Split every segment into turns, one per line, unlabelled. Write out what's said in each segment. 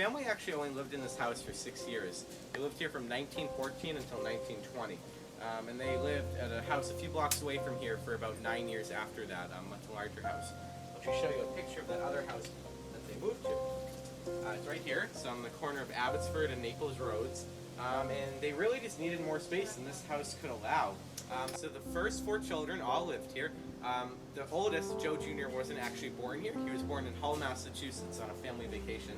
family actually only lived in this house for 6 years. They lived here from 1914 until 1920. And they lived at a house a few blocks away from here for about 9 years after that, a much larger house. I'll just show you a picture of that other house that they moved to. It's right here. It's on the corner of Abbotsford and Naples Roads. And they really just needed more space than this house could allow. So the first 4 children all lived here. The oldest, Joe Jr., wasn't actually born here. He was born in Hull, Massachusetts on a family vacation.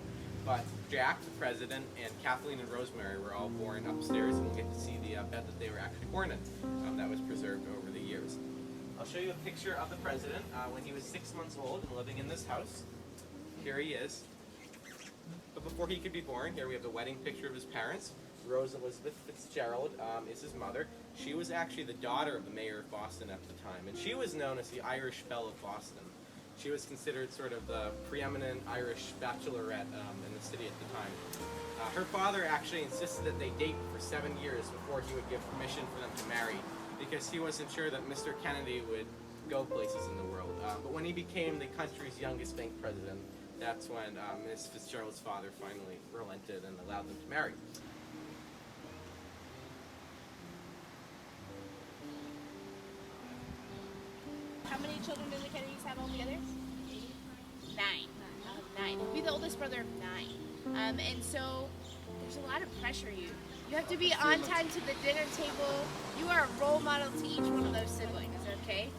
But Jack, the president, and Kathleen and Rosemary were all born upstairs, and we'll get to see the bed that they were actually born in. That was preserved over the years. I'll show you a picture of the president when he was 6 months old and living in this house. Here he is. But before he could be born, here we have the wedding picture of his parents. Rose Elizabeth Fitzgerald is his mother. She was actually the daughter of the mayor of Boston at the time, and she was known as the Irish Belle of Boston. She was considered sort of the preeminent Irish bachelorette in the city at the time. Her father actually insisted that they date for 7 years before he would give permission for them to marry, because he wasn't sure that Mr. Kennedy would go places in the world. But when he became the country's youngest bank president, that's when Miss Fitzgerald's father finally relented and allowed them to marry.
How many children do the Kennedys have altogether? 9. 9. You'll be the oldest brother of 9. And so there's a lot of pressure. You have to be on time to the dinner table. You are a role model to each one of those siblings, okay?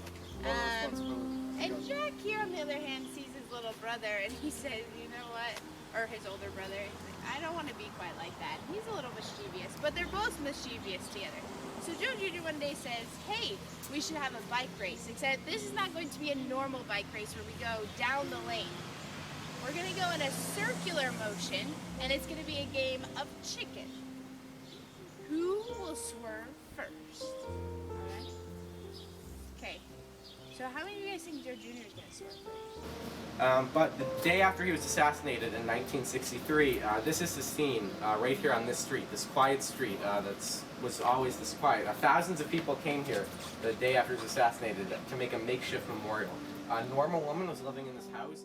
And Jack here, on the other hand, sees his little brother and he says, you know what? Or his older brother, he's like, I don't want to be quite like that. He's a little mischievous, but they're both mischievous together. So Joe Jr. one day says, hey, we should have a bike race, except this is not going to be a normal bike race where we go down the lane. We're going to go in a circular motion, and it's going to be a game of chicken. Who will swerve first? All right. Okay. So how many of you guys think Joe Jr. is going to swerve first?
But the day after he was assassinated in 1963, this is the scene right here on this street, this quiet street was always this quiet. Thousands of people came here the day after he was assassinated to make a makeshift memorial. A normal woman was living in this house.